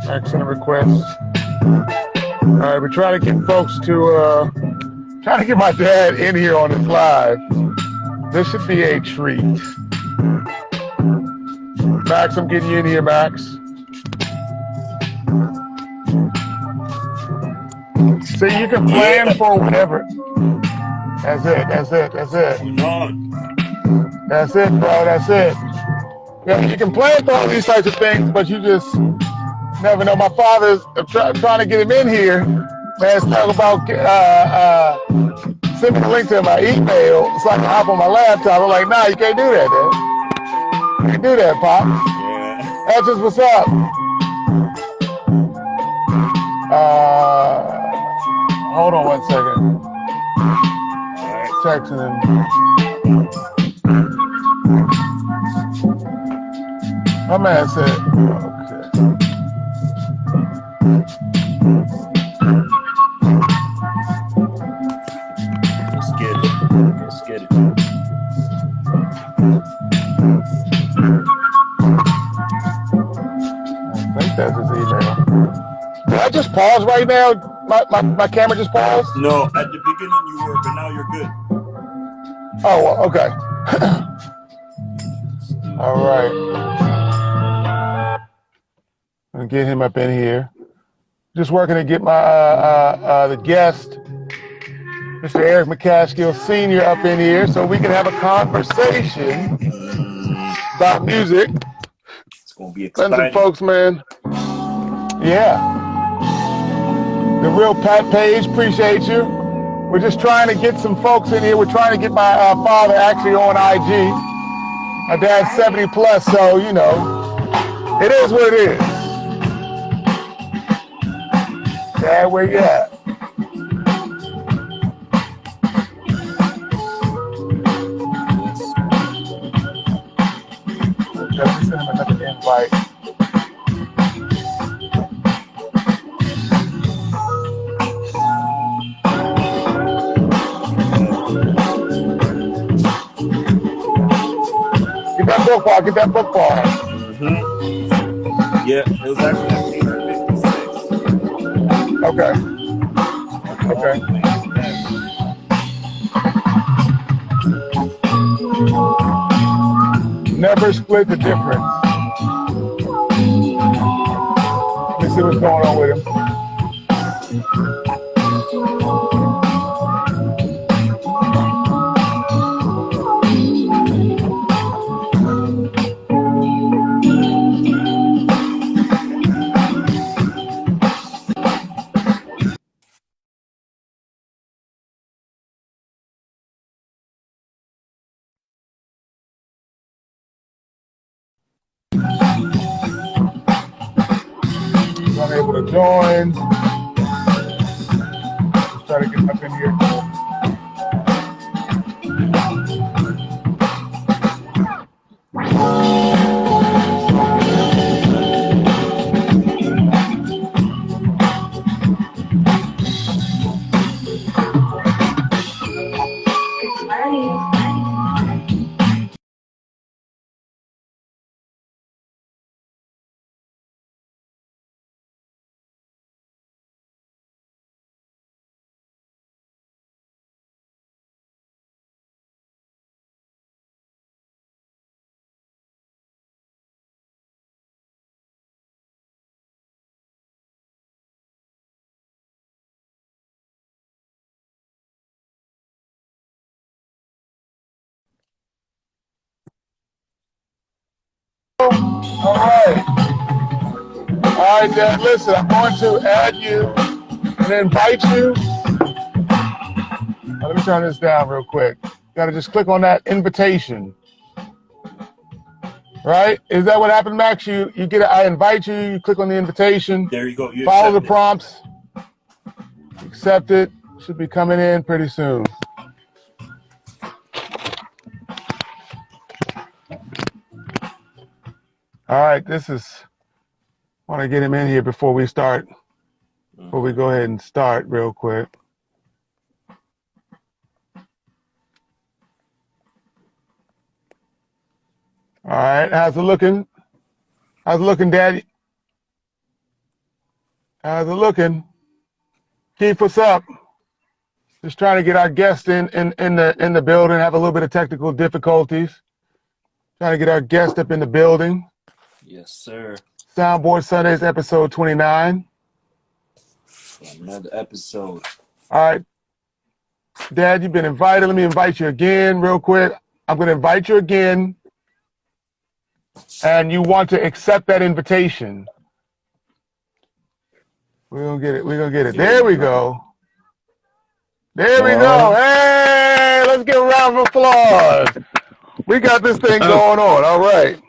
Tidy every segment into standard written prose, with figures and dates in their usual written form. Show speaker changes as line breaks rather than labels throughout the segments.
Excellent request. All right, we're trying to get folks to, trying to get my dad in here on this live. This should be a treat. Max, I'm getting you in here, Max. See, you can plan for whatever. That's it. That's it, bro. That's it. Yeah, you can plan for all these types of things, but you just never know. My father's trying to get him in here. Man, talk about send me the link to my email so I can hop on my laptop. I'm like, nah, you can't do that, man. You can't do that, Pop. Yeah. That's just what's up. Hold on 1 second. Texting him. My man said, okay.
Let's get it.
I think that's his email. Did I just pause right now? My camera just paused?
No, at the beginning you were, but now you're good.
Oh, well, okay. All right. I'm gonna get him up in here. Just working to get my the guest, Mr. Eric McCaskill Sr. up in here so we can have a conversation about music.
It's gonna be exciting.
Listen, folks, man. Yeah. The real Pat Page, appreciate you. We're just trying to get some folks in here. We're trying to get my father actually on IG. My dad's 70 plus, so you know, it is what it is. Dad, where you at? Let me send him another invite. Get that book bar.
Yeah, it was actually at page 56.
Okay. Never split the difference. Let's see what's going on with him. Unable to join. Let's try to get up in here. All right, Dad, listen, I'm going to add you and invite you. Let me turn this down real quick. You gotta just click on that invitation. Right? Is that what happened, Max? You get it, I invite you, you click on the invitation.
There you go. You
follow the prompts. Accept it. Should be coming in pretty soon. All right, I want to get him in here before we start. Before we go ahead and start real quick. All right, how's it looking? How's it looking, Daddy? How's it looking? Keith, what's up? Just trying to get our guest in the building. Have a little bit of technical difficulties. Trying to get our guest up in the building.
Yes, sir.
Soundboard Sundays, episode 29.
Another episode.
All right. Dad, you've been invited. Let me invite you again real quick. I'm going to invite you again. And you want to accept that invitation. We're going to get it. We're going to get it. There we go. There we go. Hey, let's give a round of applause. We got this thing going on. All right.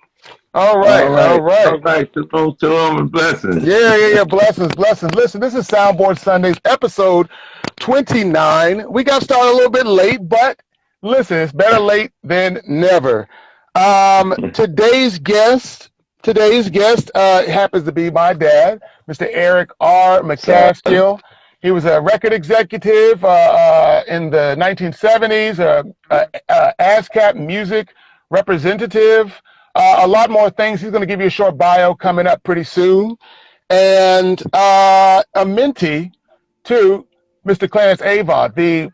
All right. All right.
All right. Shalom and blessings.
Yeah. Blessings. Listen, this is Soundboard Sundays, episode 29. We got started a little bit late, but listen, it's better late than never. Today's guest happens to be my dad, Mr. Eric R. McCaskill. He was a record executive in the 1970s, ASCAP music representative, a lot more things. He's going to give you a short bio coming up pretty soon. And a mentee to Mr. Clarence Avant, the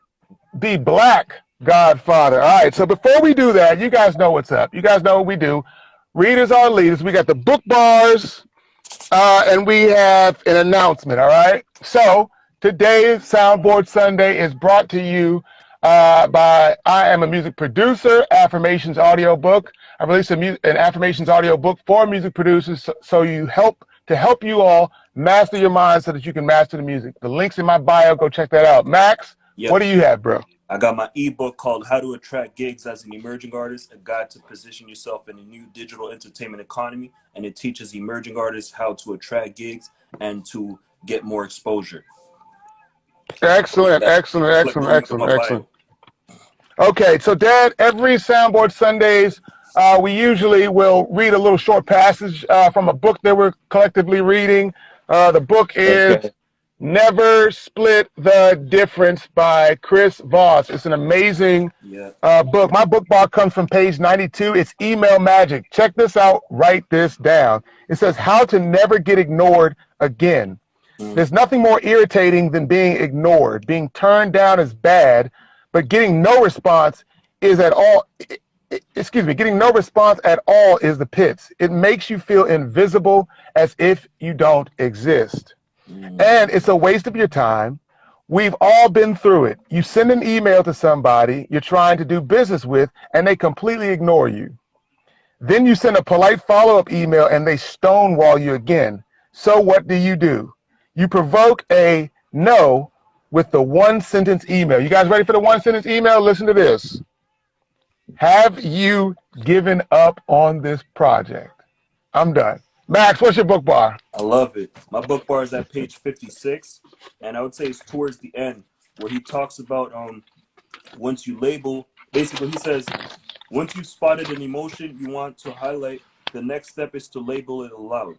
Black Godfather. All right, so before we do that, you guys know what's up. You guys know what we do. Readers are leaders. We got the book bars, and we have an announcement, all right? So today's Soundboard Sunday is brought to you by I Am a Music Producer, Affirmations audiobook. I released an Affirmations audiobook for music producers so you help you all master your mind so that you can master the music. The link's in my bio. Go check that out. Max, What do you have, bro?
I got my ebook called How to Attract Gigs as an Emerging Artist, a guide to position yourself in a new digital entertainment economy, and it teaches emerging artists how to attract gigs and to get more exposure.
Excellent. Okay, so Dad, every Soundboard Sundays, we usually will read a little short passage from a book that we're collectively reading. The book is Never Split the Difference by Chris Voss. It's an amazing book. My book bar comes from page 92. It's email magic. Check this out. Write this down. It says how to never get ignored again. There's nothing more irritating than being ignored. Being turned down is bad, but getting no response is getting no response at all is the pits. It makes you feel invisible as if you don't exist. And it's a waste of your time. We've all been through it. You send an email to somebody you're trying to do business with, and they completely ignore you. Then you send a polite follow-up email, and they stonewall you again. So what do? You provoke a no with the one-sentence email. You guys ready for the one-sentence email? Listen to this. Have you given up on this project? I'm done. Max, what's your book bar?
I love it. My book bar is at page 56, and I would say it's towards the end where he talks about once you label, basically he says, once you've spotted an emotion you want to highlight, the next step is to label it aloud.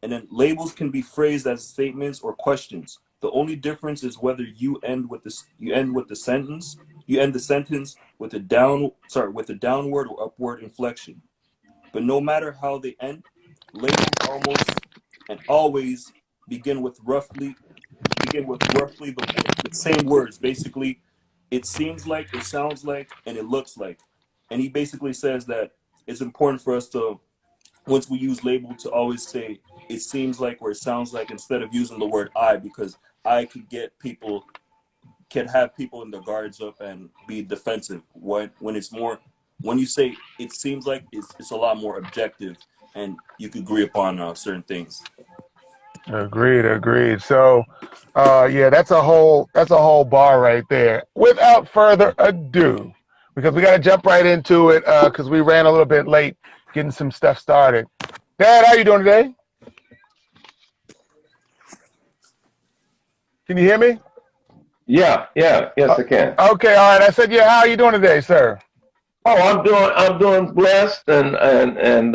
And then labels can be phrased as statements or questions. The only difference is whether you end the sentence with a downward or upward inflection. But no matter how they end, labels almost and always begin with roughly the same words. Basically, it seems like, it sounds like, and it looks like. And he basically says that it's important for us to, once we use label, to always say it seems like or it sounds like instead of using the word I, because I can have people in their guards up and be defensive. When you say it seems like, it's a lot more objective and you can agree upon certain things.
Agreed. So, that's a whole bar right there. Without further ado, because we got to jump right into it because we ran a little bit late getting some stuff started. Dad, how you doing today? Can you hear me?
Yes, I can.
Okay, all right. I said, how are you doing today, sir?
Oh, I'm doing blessed and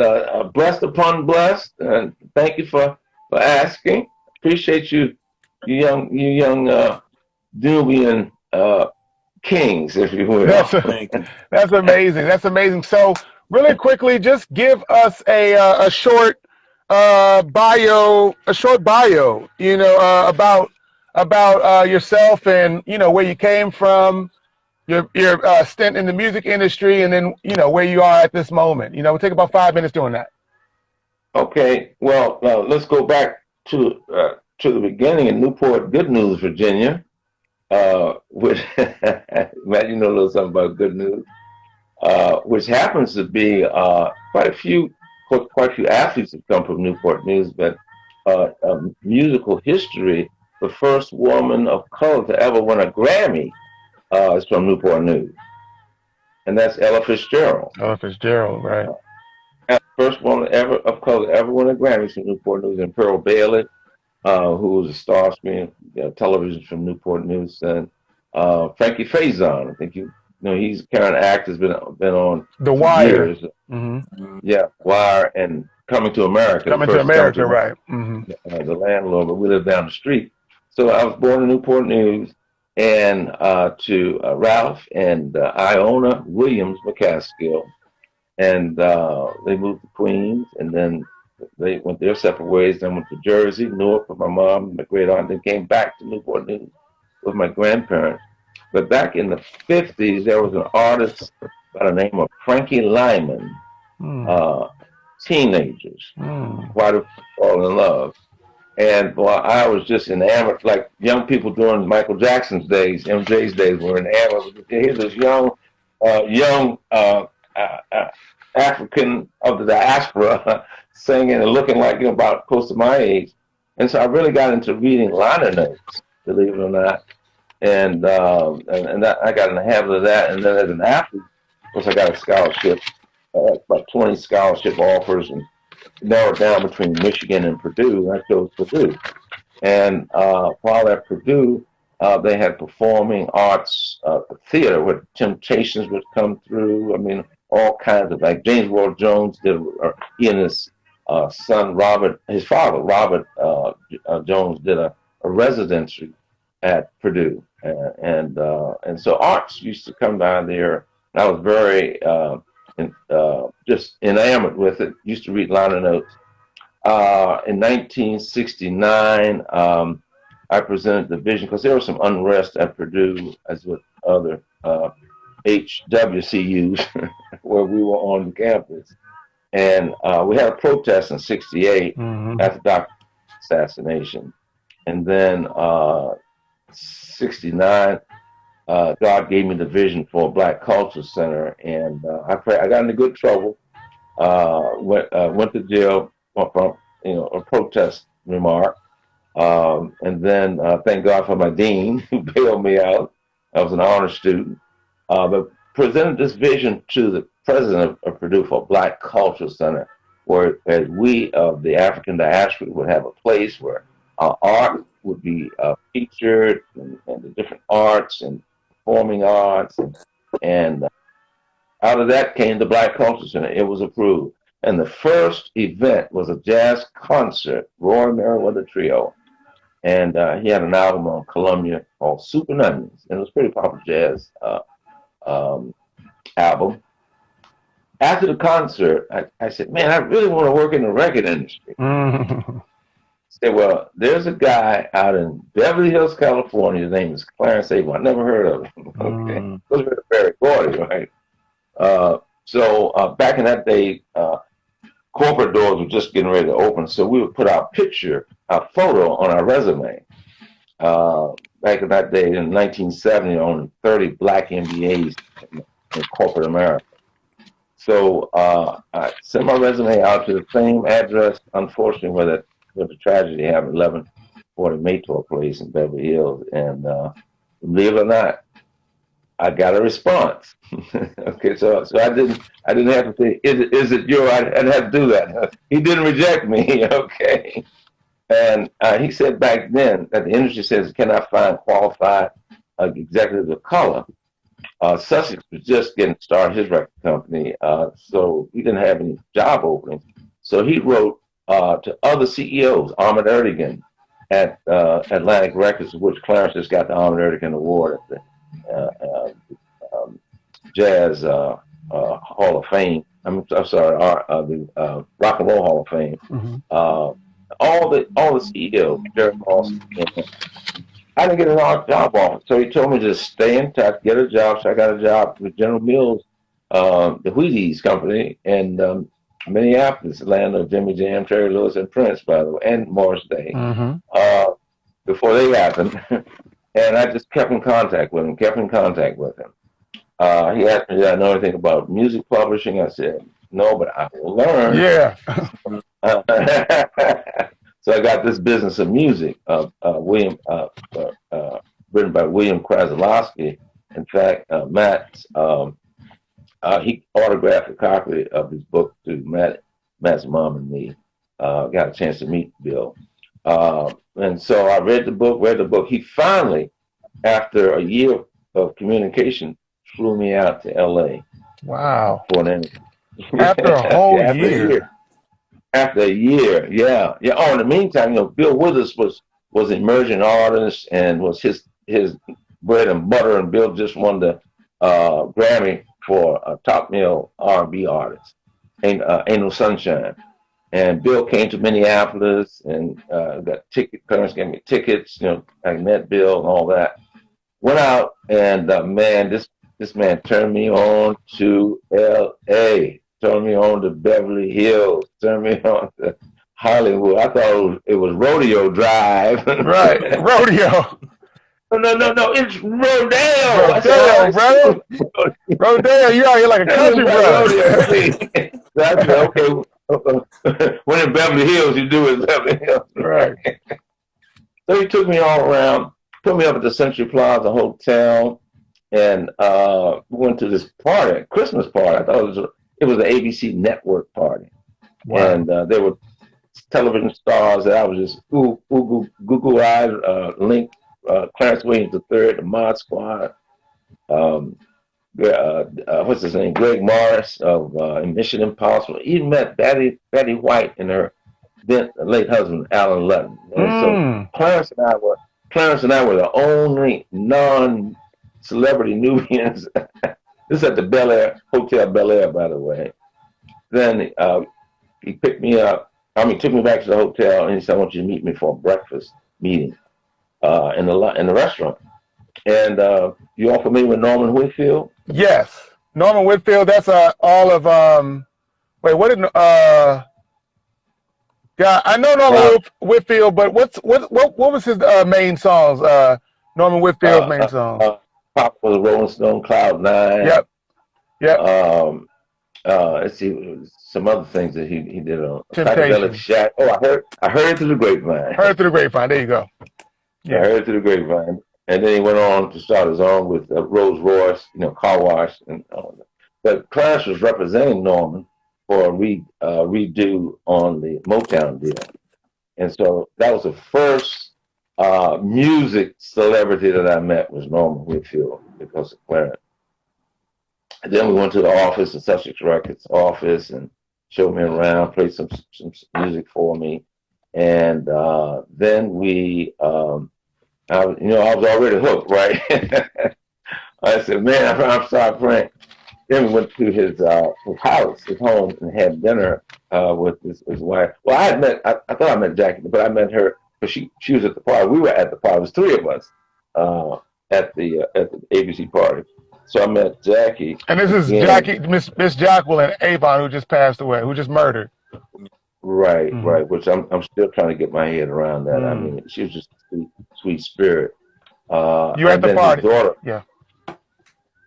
blessed upon blessed, and thank you for asking. Appreciate you young Nubian kings, if you will.
That's amazing. So really quickly, just give us a short bio, a short bio, about yourself and where you came from, your stint in the music industry, and then where you are at this moment. We'll take about 5 minutes doing that.
Okay. Well, let's go back to the beginning in Newport Good News, Virginia. Which Matt, you know a little something about Good News, which happens to be quite a few athletes have come from Newport News, but musical history. The first woman of color to ever win a Grammy is from Newport News, and that's Ella Fitzgerald.
Ella Fitzgerald, right?
First woman of color to ever win a Grammy from Newport News, and Pearl Bailey, who was a star screen television from Newport News, and Frankie Faison. I think he's a current actor, has been on
The Wire.
Years.
Mm-hmm.
Yeah, Wire and Coming to America.
Coming to America, right? Mm-hmm.
The landlord, but we live down the street. So I was born in Newport News, and to Ralph and Iona Williams McCaskill, and they moved to Queens, and then they went their separate ways. Then went to Jersey, Newark with my mom, my great aunt, then came back to Newport News with my grandparents. But back in the 50s, there was an artist by the name of Frankie Lyman, teenagers, why do people fall in love? And well, I was just enamored, like young people during Michael Jackson's days, MJ's days, were enamored. Here's this young African of the diaspora singing and looking like about close to my age. And so I really got into reading liner notes, believe it or not. And that, I got in the habit of that. And then as an athlete, of course, I got a scholarship, about 20 scholarship offers, and narrowed down between Michigan and Purdue. And I chose Purdue. And while at Purdue, they had performing arts theater where Temptations would come through. I mean, all kinds of, like James Earl Jones did, he and his son Robert, his father Robert Jones did a residency at Purdue, and so arts used to come down there. And I was very just enamored with it. Used to read liner notes. In 1969, I presented the vision because there was some unrest at Purdue, as with other HWCUs where we were on campus. And we had a protest in 68 after Dr. assassination. And then 69, God gave me the vision for a Black Culture Center. And I got into good trouble, went to jail from a protest remark. And then thank God for my dean who bailed me out. I was an honor student. But presented this vision to the president of Purdue for Black Culture Center, where we of the African diaspora would have a place where art would be featured, and the different arts and performing arts, and out of that came the Black Culture Center. It was approved, and the first event was a jazz concert, Roy Merriweather Trio, and he had an album on Columbia called Soup and Onions, and it was a pretty popular jazz album. After the concert, I said, man, I really want to work in the record industry. Said, well, there's a guy out in Beverly Hills, California. His name is Clarence Avant. I never heard of him. Okay, those were very gaudy, right? So back in that day, corporate doors were just getting ready to open, so we would put our photo on our resume. Back in that day, in 1970, on 30 Black MBAs in corporate America. So I sent my resume out to the same address, unfortunately, where the tragedy happened, 1140 Maytor Place in Beverly Hills. And believe it or not, I got a response. Okay, so I didn't have to say, is it your? I didn't have to do that. He didn't reject me. Okay. And he said back then that the industry says it cannot find qualified executives of color. Sussex was just getting started, his record company, so he didn't have any job openings. So he wrote to other CEOs, Ahmet Ertegun at Atlantic Records, which Clarence just got the Ahmet Ertegun Award at the Jazz Hall of Fame I'm sorry, the Rock and Roll Hall of Fame.
Mhm.
All the CEOs, Jerry Moss. I didn't get a job offer, so he told me to stay in touch, get a job. So I got a job with General Mills, the Wheaties company, in Minneapolis, land of Jimmy Jam, Terry Lewis, and Prince, by the way, and Morris Day.
Mhm.
Before they happened, and I just kept in contact with him. He asked me, did I know anything about music publishing? I said, no, but I will learn.
Yeah.
So I got this business of music, written by William Krasilowski. In fact, he autographed a copy of his book to Matt's mom and me. Got a chance to meet Bill. And so I read the book. He finally, after a year of communication, flew me out to L.A.
Wow.
for an interview.
After a whole year.
After a year, yeah. Oh, in the meantime, Bill Withers was an emerging artist and was his bread and butter, and Bill just won the Grammy for a top male R&B artist, Ain't No Sunshine. And Bill came to Minneapolis and got parents gave me tickets. I met Bill and all that. Went out and man, this man turned me on to L.A., turned me on to Beverly Hills, turned me on to Hollywood. I thought it was Rodeo Drive.
Right, rodeo.
No, it's Rodeo.
Rodeo, brother. Rodeo, you out here like a country brother.
That's okay. When in Beverly Hills, you do it in Beverly Hills.
Right.
So he took me all around, put me up at the Century Plaza Hotel, and we went to this party, Christmas party. I thought it was an ABC network party. Wow. And there were television stars that I was just goo-eyed, linked. Clarence Williams III, the Mod Squad. What's his name? Greg Morris of Mission Impossible. Even met Betty White and her then late husband Alan Lutton. And so Clarence and I were the only non-celebrity Nubians. This is at the Bel Air Hotel Bel Air, by the way. Then he picked me up. Took me back to the hotel, and he said, "I want you to meet me for a breakfast meeting in the restaurant." And you all familiar with Norman Whitfield?
Yes, Norman Whitfield. That's all of Yeah, I know Norman Whitfield, but what was his main songs? Norman Whitfield's main songs.
Pop was Rolling Stone, Cloud 9.
Yep.
Let's see, some other things that he did on
Temptation.
Shack. Oh, I heard it through the grapevine.
Heard it through the grapevine. There you go.
Yeah, I heard it through the grapevine. And then he went on to start his own with Rolls Royce, Car Wash, and all that. But Clarence was representing Norman for a redo on the Motown deal. And so that was the first music celebrity that I met was Norman Whitfield because of Clarence. And then we went to the office, the Sussex Records office, and showed me around, played some music for me. And then we, I was already hooked, right? I said, man, I'm sorry, Frank. Then we went to his house, his home, and had dinner with his wife. Well, I thought I met Jackie, but I met her because she was at the party. We were at the party. It was three of us at the ABC party. So I met Jackie.
And this is Jackie, Miss Jacqueline Avant, who just passed away, who just murdered.
Right, right. Which I'm still trying to get my head around that. I mean, she was just a sweet spirit.
You at the party? Yeah.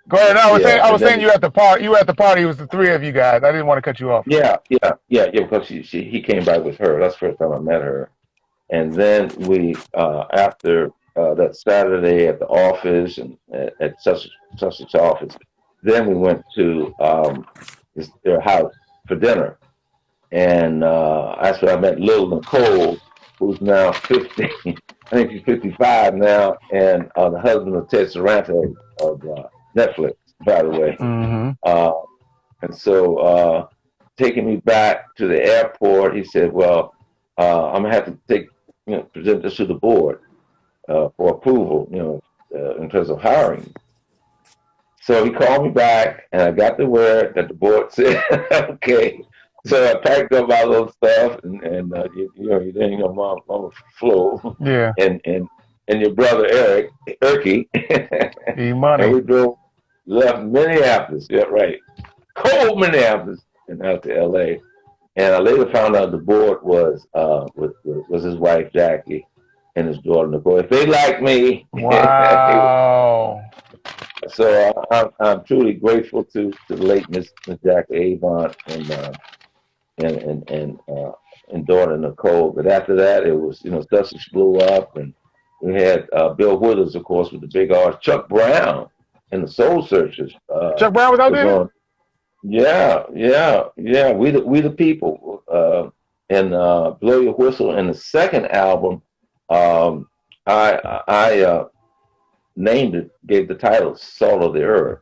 Go ahead. No, I was saying you at the party. You were at the party. It was the three of you guys. I didn't want to cut you off.
Yeah. Because he came by with her. That's the first time I met her. And then we after that Saturday at the office and at Sussex office, then we went to their house for dinner. And that's where I met Lil Nicole, who's now 50. I think she's 55 now, and the husband of Ted Saranto of Netflix, by the way. And so taking me back to the airport, he said, well, I'm going to have to present this to the board for approval, in terms of hiring. So he called me back, and I got the word that the board said, okay. So I packed up my little stuff, and you didn't know Mama Flo,
Yeah.
and your brother Erky,
E-Money.
and we left Minneapolis. Yeah, right, cold Minneapolis, and out to L.A. And I later found out the board was his wife Jackie and his daughter Nicole. If they like me,
wow.
So I'm truly grateful to the late Miss Jackie Avant and daughter Nicole. But after that, it was Sussex blew up, and we had Bill Withers, of course, with the big R's. Chuck Brown and the Soul Searchers.
Chuck Brown was out there.
Yeah. We the people, and Blow Your Whistle. And the second album, I named it, gave the title "Salt of the Earth,"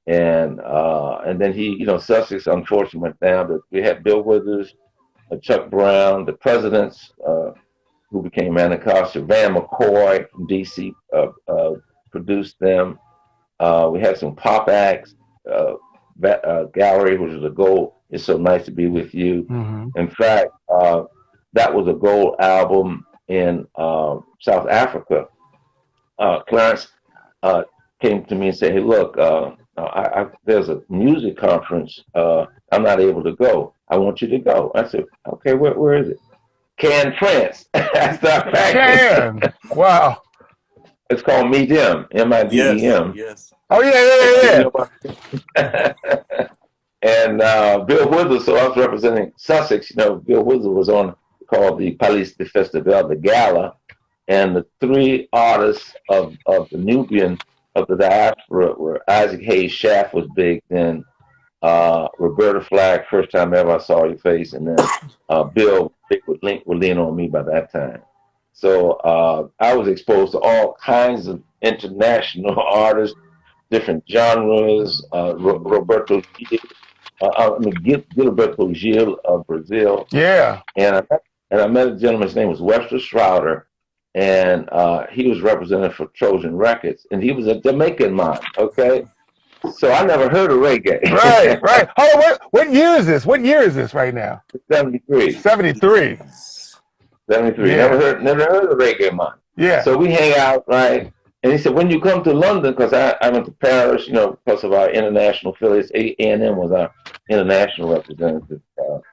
and then he, Sussex unfortunately went down, but we had Bill Withers, Chuck Brown, the Presidents, who became McCaskill, Van McCoy from DC produced them. We had some pop acts. Gallery, which was a gold. It's So Nice to Be With You.
Mm-hmm.
In fact, that was a gold album in South Africa. Clarence came to me and said, "Hey, look, there's a music conference. I'm not able to go. I want you to go." I said, "Okay, where is it?" Cannes, France. I started
Cannes. Wow.
It's called Midem, M-I-D-E-M.
Yes.
Oh yeah.
And Bill Withers, so I was representing Sussex. Bill Withers was on called the Palais de Festival, the gala, and the three artists of the Nubian of the diaspora were Isaac Hayes Schaff was big then, Roberta Flack, First Time Ever I Saw Your Face, and then Bill would lean on me by that time. So I was exposed to all kinds of international artists, different genres. Gilberto Gil of Brazil.
Yeah.
And I met a gentleman. His name was Webster Schroeder, and he was represented for Trojan Records, and he was a Jamaican man. Okay. So I never heard of reggae.
Right. Oh, what year is this? What year is this right now?
73.
73.
73.
Yeah.
Never heard of reggae, man.
Yeah.
So we hang out, right? And he said, when you come to London, because I went to Paris, because of our international affiliates, A&M was our international representative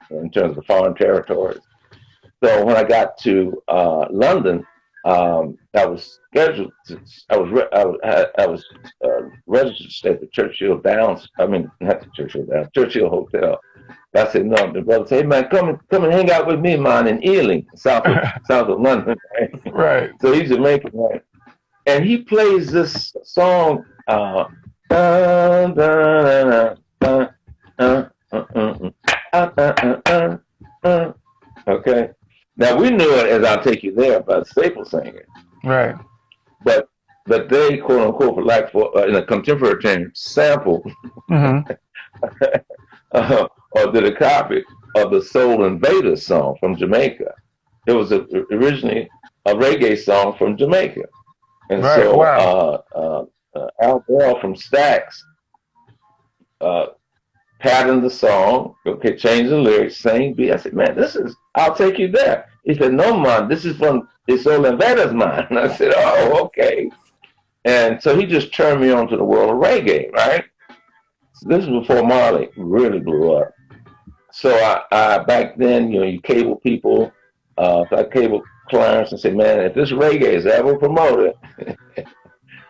in terms of the foreign territories. So when I got to London, I was scheduled to, I was registered to stay at the Churchill Downs. I mean, not the Churchill Downs, Churchill Hotel. I said, no, the brother said, hey man, come and hang out with me, man, in Ealing, south of London. Right?
Right.
So he's Jamaican, right? And he plays this song, okay. Now we knew it as "I'll Take You There" by the Staple Singers.
Right.
But they, quote unquote, for in a contemporary term, sample or did a copy of the Soul Invaders song from Jamaica. It was originally a reggae song from Jamaica. And
right.
so
Wow.
Al Bell from Stax patterned the song, okay, changed the lyrics, sang beat. I said, man, this is "I'll Take You There." He said, no, man, this is from the Soul Invaders, man. And I said, oh, okay. And so he just turned me on to the world of reggae, right? So this was before Marley really blew up. So I back then, you cable people, so I cabled Clarence and said, man, if this reggae is ever promoted,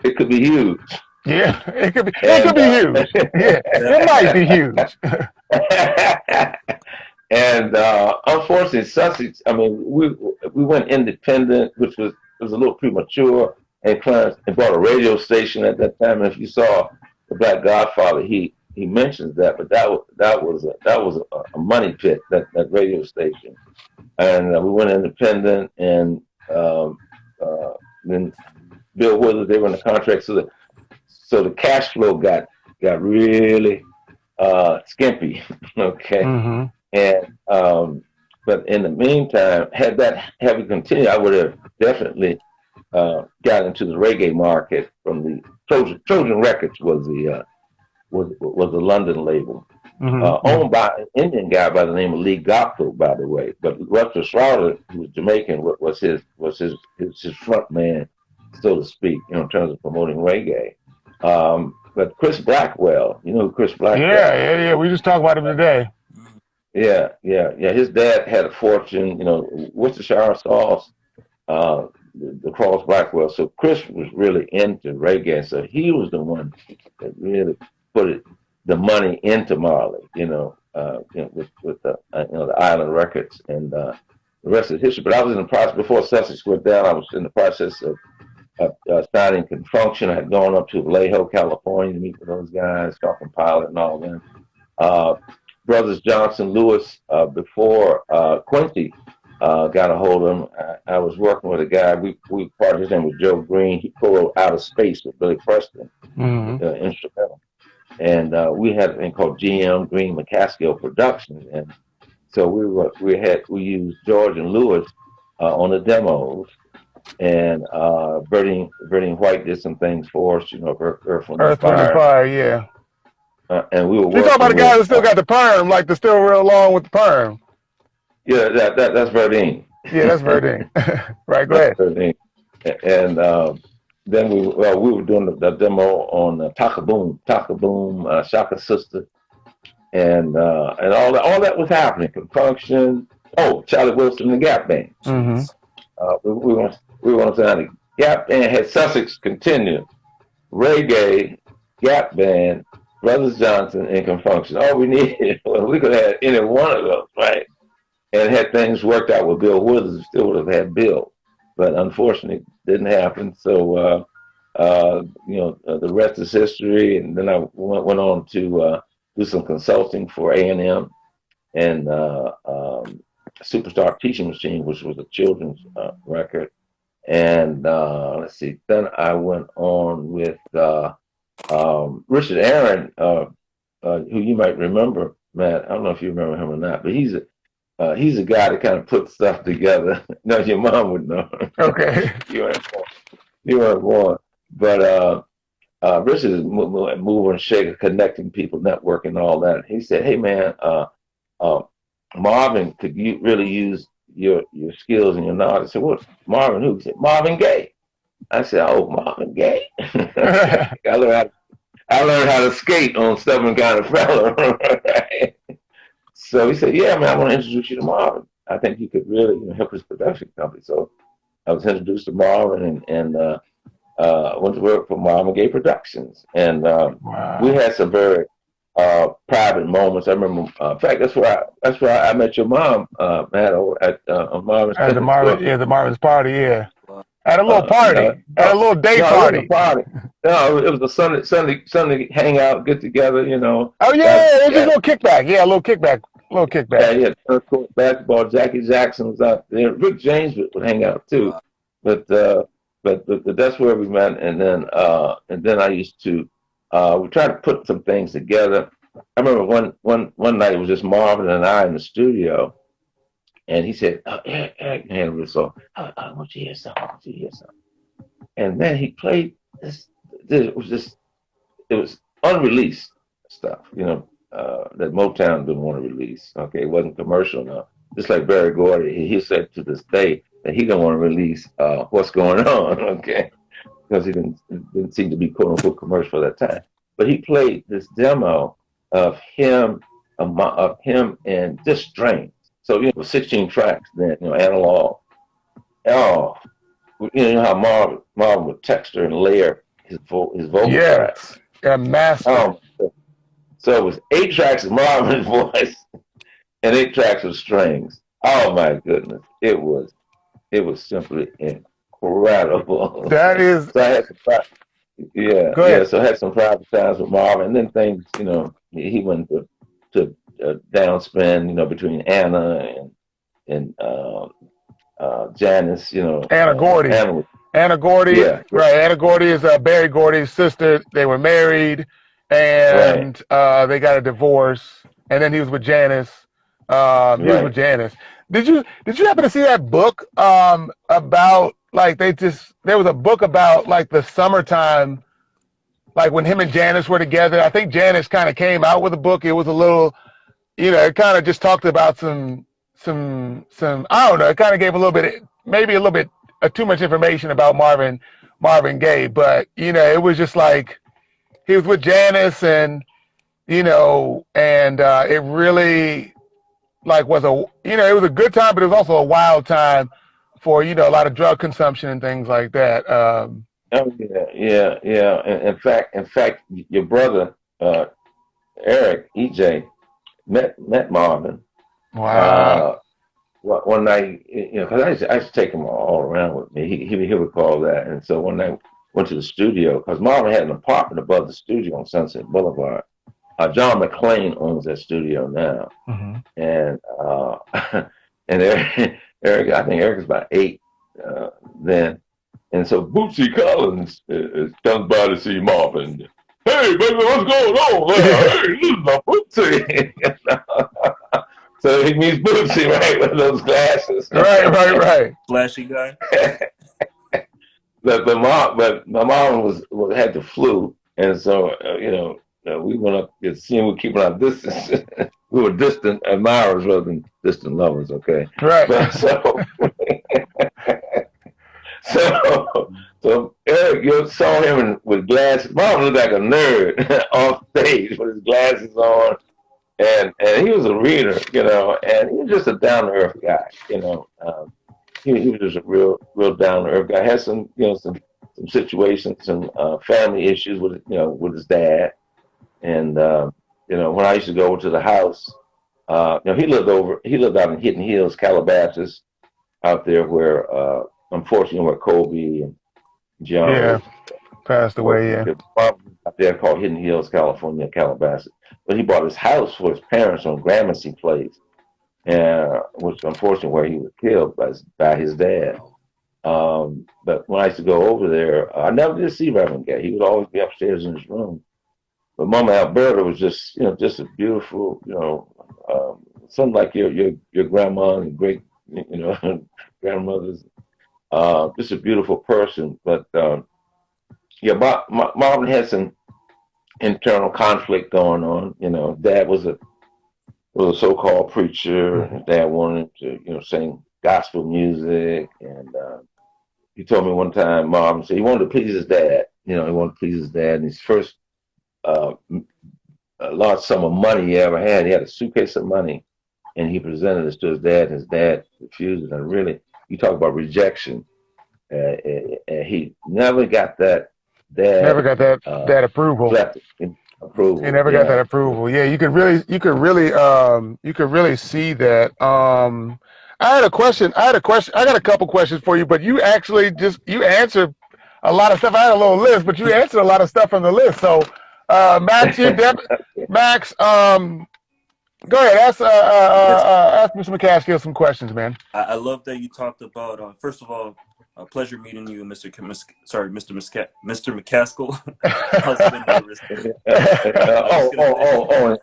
it could be huge.
Yeah, it could be huge. Yeah, it might be huge.
And unfortunately, Sussex, I mean, we went independent, which was a little premature, and Clarence bought a radio station at that time. And if you saw the Black Godfather, he mentions that, but that was a money pit, that radio station. And we went independent, and then Bill Withers, they were in the contract, so the cash flow got really skimpy, okay.
Mm-hmm.
And but in the meantime, had we continued, I would have definitely got into the reggae market from the Trojan Records was the was a London label, owned by an Indian guy by the name of Lee Gothel, by the way. But Russell Schroeder, who was Jamaican, was his front man, so to speak, in terms of promoting reggae. But Chris Blackwell, you know who Chris Blackwell?
Yeah. We just talked about him today.
Yeah. His dad had a fortune, Worcestershire sauce, the Cross Blackwell. So Chris was really into reggae. So he was the one that really put the money into Marley, with the Island Records, and the rest is history. But I was in the process, before Sussex went down, I was in the process of starting Confunction. I had gone up to Vallejo, California to meet with those guys, talking Pilot and all them. Brothers Johnson Lewis, before Quincy got a hold of him, I was working with a guy. We partnered. His name was Joe Green. He pulled Out of Space with Billy Preston, instrumental. And we had a thing called GM Green McCaskill Productions, and so we used George and Lewis on the demos. And Bernie White did some things for us, Earth, Wind and
Fire, yeah.
And we were.
You talking about the guy that still got the perm, like the still real long with the perm?
Yeah, that's Verdine.
Yeah, that's Verdine. Right, go ahead.
Verdine. And then we were doing the demo on Taka Boom, Shaka Sister, and all that was happening. Confunction. Oh, Charlie Wilson and the Gap Band. We were on the Gap Band had Sussex Continue, reggae, Gap Band, Brothers Johnson, and Confunction. All we needed, we could have had any one of those, right? And had things worked out with Bill Withers, still would have had Bill. But unfortunately, it didn't happen. So, the rest is history. And then I went on to do some consulting for A&M and Superstar Teaching Machine, which was a children's record. And let's see, then I went on with Richard Aaron, who you might remember, Matt. I don't know if you remember him or not, but he's a guy that kind of puts stuff together. No, your mom would know.
Okay.
You weren't born. But Richard is moving, shaking, connecting people, networking, all that. He said, "Hey, man, Marvin, could you really use your skills and your knowledge?" I said, "What, Marvin who?" He said, "Marvin Gaye." I said, "Oh, Marvin Gaye." I learned how to skate on Stubborn Kind of Fella. Right? So he said, "Yeah, man, I want to introduce you to Marvin. I think he could really help his production company." So I was introduced to Marvin and went to work for Marvin Gaye Productions. And we had some very private moments. I remember, in fact, that's where I met your mom, Matt, at Marvin's.
At the Marvin's party, yeah. At a little party, at a little day party.
No, it was a Sunday hangout, get together,
Oh yeah, it was just a little kickback. Yeah, a little kickback.
Yeah, basketball. Jackie Jackson was out there. Rick James would hang out too, but that's where we met. And then I used to we tried to put some things together. I remember one night it was just Marvin and I in the studio. And he said, Eric, so I want you to hear something. And then he played this. It was unreleased stuff, that Motown didn't want to release. Okay, it wasn't commercial enough. Just like Barry Gordy, he said to this day that he didn't want to release What's Going On. Okay, because he didn't seem to be quote unquote commercial at that time. But he played this demo of him and just strings. So, 16 tracks then, analog. Oh, how Marvin would texture and layer his vocal tracks.
Yeah, master.
So it was 8 tracks of Marvin's voice and 8 tracks of strings. Oh my goodness, it was simply incredible.
That is.
So I had so I had some private times with Marvin, and then things, he went to downspin, between Anna and Janice,
Anna Gordy. Anna Gordy,
yeah.
Right. Anna Gordy is Barry Gordy's sister. They were married, and they got a divorce. And then he was with Janice. He was with Janice. Did you happen to see that book about there was a book about the summertime like when him and Janice were together. I think Janice kind of came out with a book. It was a little, it kind of just talked about some, I don't know. It kind of gave a little bit, maybe a little bit too much information about Marvin Gaye. But, it was just like he was with Janice and, it really like was it was a good time, but it was also a wild time for, a lot of drug consumption and things like that.
Oh yeah. In fact, your brother Eric EJ met Marvin.
Wow.
One night, because I used to take him all around with me. He would call that, and so one night went to the studio because Marvin had an apartment above the studio on Sunset Boulevard. John McClain owns that studio now, and and Eric, I think Eric is about 8 then. And so Bootsy Collins comes by to see Marvin. Hey, baby, what's going on? Hey, this is my Bootsy. So he meets Bootsy, right, with those glasses.
Right.
Flashy guy.
but my mom had the flu, and so we went up to see him. We're keeping our distance. We were distant admirers rather than distant lovers. Okay.
Right.
But so Eric, you saw him with glasses. Mom looked like a nerd off stage with his glasses on, and he was a reader, and he was just a down to earth guy, he was just a real down to earth guy. Had some some situations, some family issues with his dad, and when I used to go over to the house, he lived out in Hidden Hills, Calabasas, out there where unfortunately where Kobe and John
passed away.
Out there called Hidden Hills, California, Calabasas. But he bought his house for his parents on Gramercy Place, which unfortunately where he was killed by his dad. But when I used to go over there, I never did see Reverend Gaye. He would always be upstairs in his room. But Mama Alberta was just a beautiful, something like your grandma and great, grandmothers. Just a beautiful person. But Marvin had some internal conflict going on. Dad was a so-called preacher. His dad wanted to, sing gospel music, and he told me one time, Marvin said he wanted to please his dad. He wanted to please his dad. And his first large sum of money he ever had, he had a suitcase of money, and he presented it to his dad. And his dad refused it. And really, you talk about rejection. He never got that.
Never got that approval. He never got that approval. Yeah, you could really see that. I had a question. I got a couple questions for you, but you actually you answered a lot of stuff. I had a little list, but you answered a lot of stuff from the list. So, Max, Max, go ahead. Ask Mr. McCaskill some questions, man.
I love that you talked about. First of all, a pleasure meeting you, Mr. McCaskill. I was a bit nervous.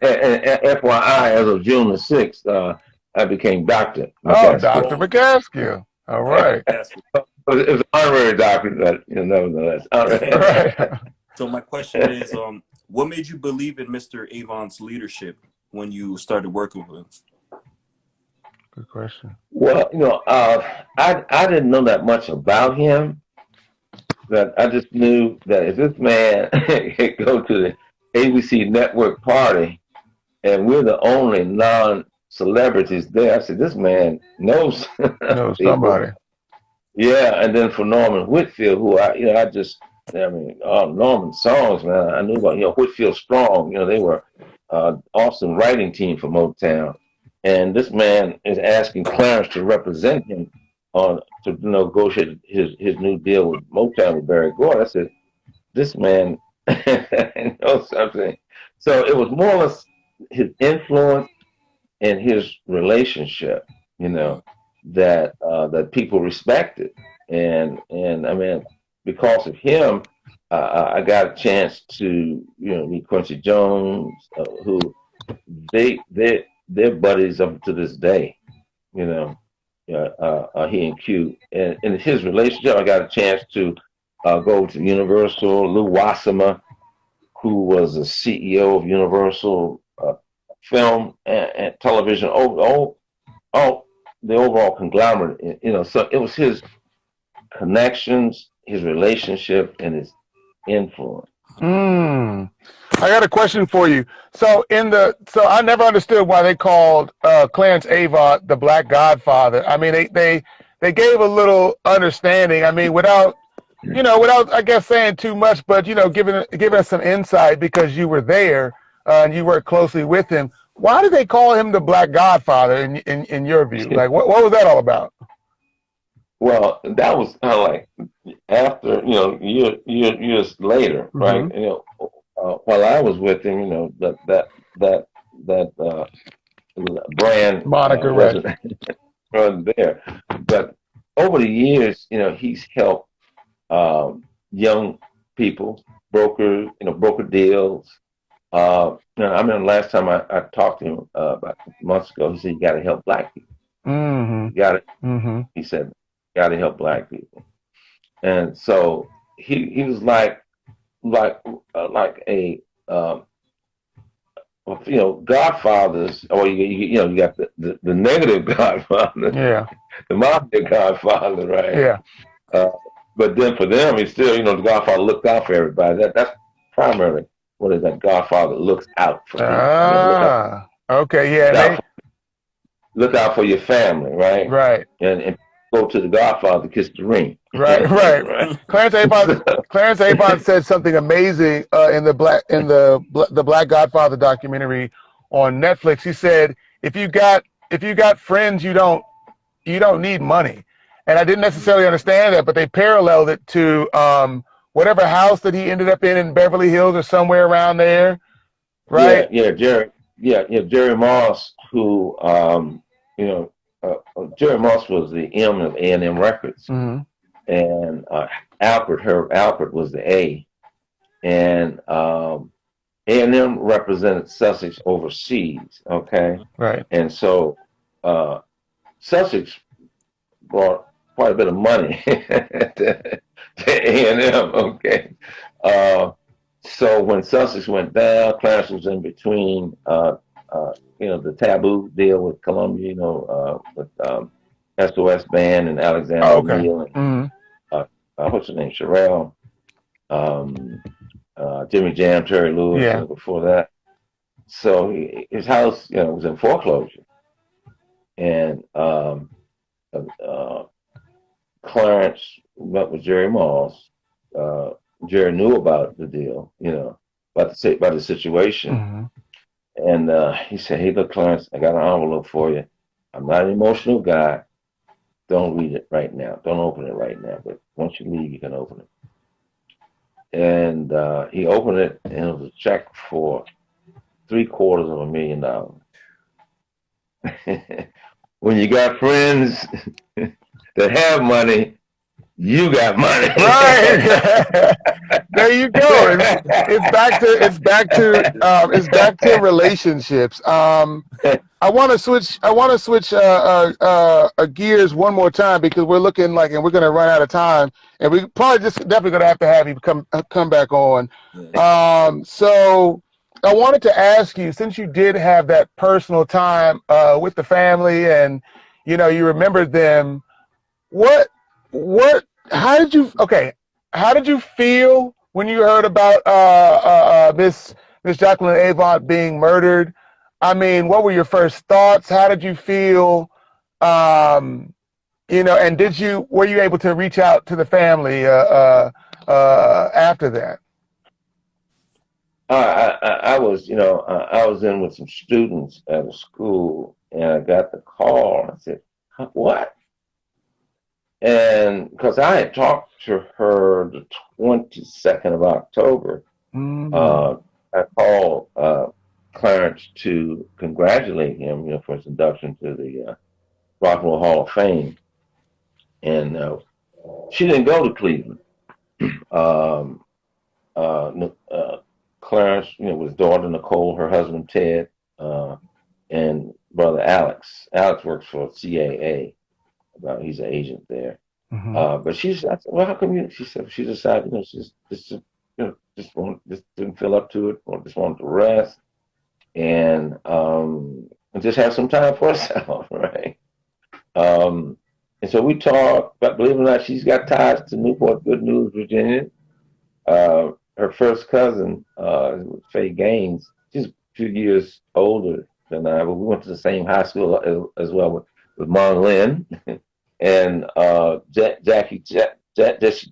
And FYI, as of June the 6th, I became Dr.
McCaskill. Oh, Dr. McCaskill. All right.
It was an honorary doctor, but nevertheless.
Right.
So my question is, what made you believe in Mr. Avant's leadership when you started working with him?
Good question.
Well, I didn't know that much about him, but I just knew that if this man could go to the ABC network party and we're the only non-celebrities there, I said, this man knows
somebody.
Yeah, and then for Norman Whitfield, who Norman's songs, man, I knew about, Whitfield Strong, they were awesome writing team for Motown. And this man is asking Clarence to represent him to negotiate his new deal with Motown with Barry Gordy. I said, this man knows something. So it was more or less his influence and his relationship, that people respected. And I mean, because of him, I got a chance to, meet Quincy Jones, who they're buddies up to this day, he and Q. And in his relationship, I got a chance to go to Universal, Lou Wasserman, who was the CEO of Universal Film and Television, the overall conglomerate, so it was his connections, his relationship, and his influence.
I got a question for you. So I never understood why they called Clarence Avant the Black Godfather. I mean, they gave a little understanding. I mean, without I guess saying too much, but giving us some insight because you were there and you worked closely with him. Why did they call him the Black Godfather in your view? Like, what was that all about?
Well, that was kind of like after years later, right? While I was with him, that brand
moniker
wasn't there. But over the years, he's helped young people, brokers, broker deals. I remember last time I talked to him about months ago. He said, "You got to help black people. You got it." He said, "Got to help black people." And so he was like a Godfathers, or you got the negative Godfather, the mafia Godfather, right? But then for them, he's still the Godfather looked out for everybody. That's primarily what is that Godfather looks out for people.
Okay,
look out for your family, right?
Right.
And go to the Godfather, kiss the ring.
Right. Clarence Avant said something amazing in the Black Godfather documentary on Netflix. He said, if you got friends, you don't need money. And I didn't necessarily understand that, but they paralleled it to whatever house that he ended up in Beverly Hills or somewhere around there, right?
Jerry Moss, who Jerry Moss was the M of A&M Records, and Alfred was the A, and A&M represented Sussex overseas. Okay,
right,
and so Sussex brought quite a bit of money to A&M. Okay, so when Sussex went down, Clarence was in between. The Taboo deal with Columbia, with SOS Band and Alexander O'Neal and what's his name, Sherelle, Jimmy Jam, Terry Lewis, before that. So his house, was in foreclosure, and Clarence met with Jerry Moss. Jerry knew about the deal, about the situation. And he said, "Hey, look, Clarence, I got an envelope for you. I'm not an emotional guy. Don't read it right now. Don't open it right now. But once you leave, you can open it." And he opened it, and it was a check for $750,000. When you got friends that have money, you got money.
Right. There you go. It's back to relationships. I want to switch gears one more time because we're looking like, and we're going to run out of time, and we probably definitely going to have you come back on. So I wanted to ask you, since you did have that personal time with the family, and you remembered them, how did you feel when you heard about Miss Jacqueline Avant being murdered? I mean, what were your first thoughts? How did you feel? And were you able to reach out to the family after that?
I was in with some students at a school, and I got the call. I said, "What?" And because I had talked to her the 22nd of October, I called Clarence to congratulate him, for his induction to the Rock and Roll Hall of Fame. And she didn't go to Cleveland. Clarence, with his daughter Nicole, her husband Ted, and brother Alex. Alex works for CAA. He's an agent there. But I said, "Well, how come you?" She said, "She decided, she's just just didn't feel up to it, or just wanted to rest and just have some time for herself, right? And so we talked, but believe it or not, she's got ties to Newport Good News, Virginia. Her first cousin, Faye Gaines, she's a few years older than I, but we went to the same high school as well with Mon Lynn and Jackie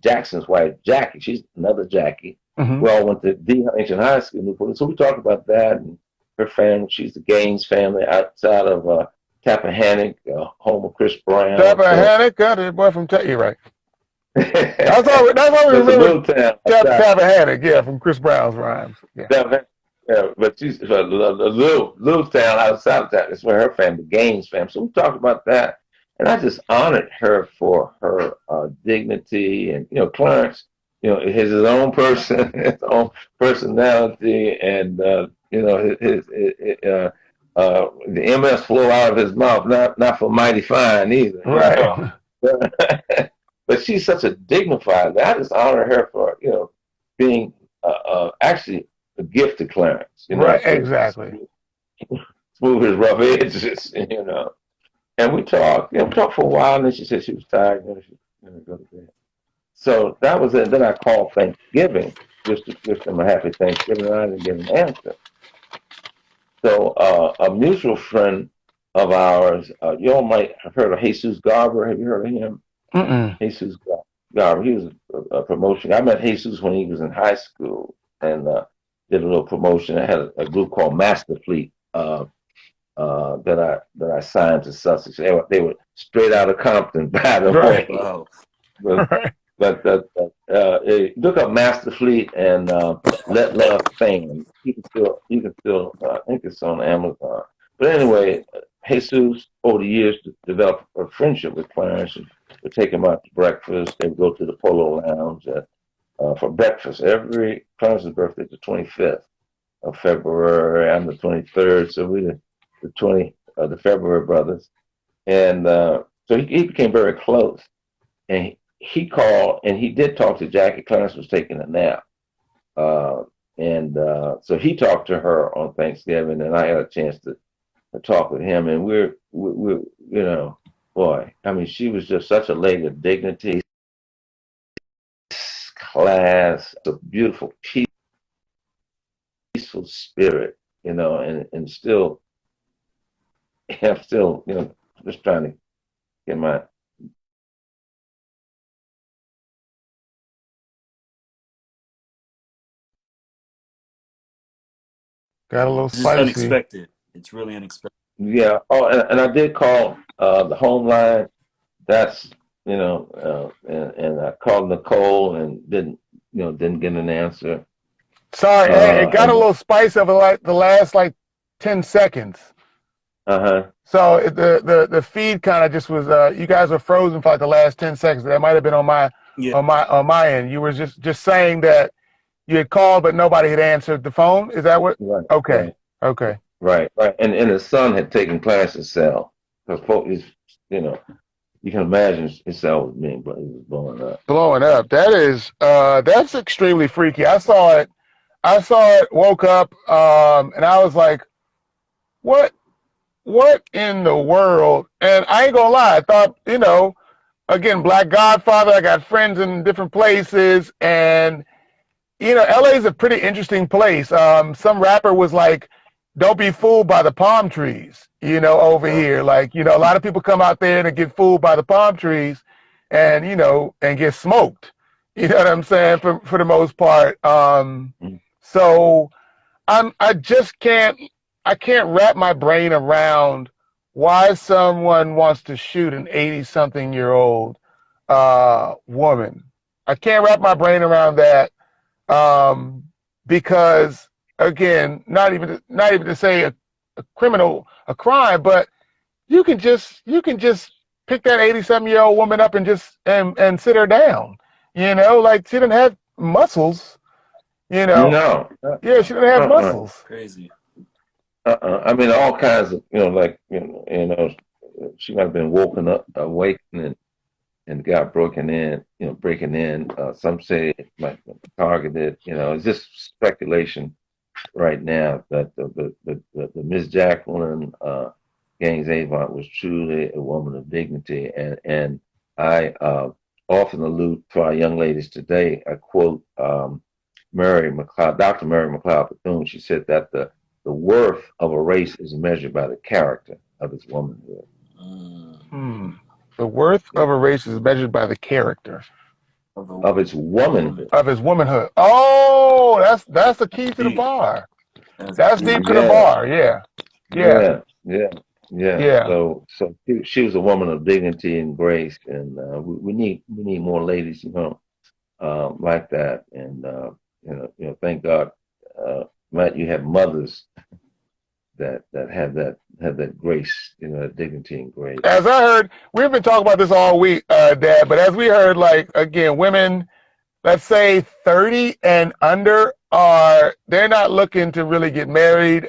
Jackson's wife, Jackie. She's another Jackie.
Mm-hmm.
We all went to the ancient high school in Newport. So we talked about that and her family. She's the Gaines family outside of Tappahannock, home of Chris Brown.
Tappahannock, got it, boy from you're right. That's all we remember. Tappahannock, yeah, from Chris Brown's rhymes. Yeah,
but she's a little town outside of that. That's where her family, the Gaines family. So we talked about that, and I just honored her for her dignity. And Clarence, is his own person, his own personality, and the MS flow out of his mouth, not for mighty fine either.
Right.
But she's such a dignified. I just honor her for being actually a gift to Clarence.
Right, exactly.
Smooth his rough edges, And we talked. We talked for a while, and then she said she was tired. She was go to bed. So that was it. Then I called Thanksgiving just to wish them a happy Thanksgiving, and I didn't get an answer. So a mutual friend of ours, you all might have heard of Jesus Garber. Have you heard of him?
Mm-mm.
Jesus Garber. He was a promotion. I met Jesus when he was in high school and did a little promotion. I had a group called Master Fleet that I signed to Sussex. They were straight out of Compton, by the way.
Wow.
But look up Master Fleet and Let Love Fan. You can still I think it's on Amazon. But anyway, Jesus over the years developed a friendship with Clarence and would take him out to breakfast. They would go to the Polo Lounge for breakfast. Every Clarence's birthday is the 25th of February. I'm the 23rd, so we the February brothers. And so he became very close. And he called, and he did talk to Jackie. Clarence was taking a nap. So he talked to her on Thanksgiving, and I had a chance to talk with him. And we're boy, I mean, she was just such a lady of dignity, class, a beautiful, peaceful spirit, and still, I'm still, just trying to get my.
Got a little
This is
spicy.
unexpected. It's really unexpected.
Yeah. Oh, and I did call the home line. That's and I called Nicole and didn't get an answer.
Sorry, it got a little spice over like the last 10 seconds. So the feed kind of just was you guys were frozen for like the last 10 seconds. That might have been on my end. You were just saying that you had called but nobody had answered the phone. Is that what?
Right.
Okay.
Right.
Okay.
Right. And his son had taken Clarence's cell because you can imagine his cell was being blowing up. Blowing up.
That is that's extremely freaky. I saw it. Woke up, and I was like, what in the world? And I ain't gonna lie, I thought, again, Black Godfather, I got friends in different places, and LA is a pretty interesting place. Some rapper was like, don't be fooled by the palm trees, over here. Like, a lot of people come out there and get fooled by the palm trees and, and get smoked. You know what I'm saying? For the most part. So I can't wrap my brain around why someone wants to shoot an 80-something-year-old woman. I can't wrap my brain around that because, again, not even to say a crime, but you can just pick that 80-something-year-old woman up and just and sit her down. Like she didn't have muscles.
No.
Yeah, she didn't have muscles.
Crazy.
I mean, all kinds of, she might have been awakening and got breaking in. Some say it might be targeted. It's just speculation right now that the Miss Jacqueline Gaines Avant was truly a woman of dignity, and I often allude to our young ladies today. I quote Mary McLeod, Dr. Mary McLeod Bethune. She said that the worth of a race is measured by the character of its womanhood.
The worth of a race is measured by the character
of its womanhood.
Of its womanhood. Oh, that's the key to the bar. That's deep to the bar. Yeah.
So she was a woman of dignity and grace, and we need more ladies, like that. And thank God, Matt, you have mothers that have that grace, dignity and grace.
As I heard, we've been talking about this all week, Dad. But as we heard, like again, women, let's say 30 and under, they're not looking to really get married.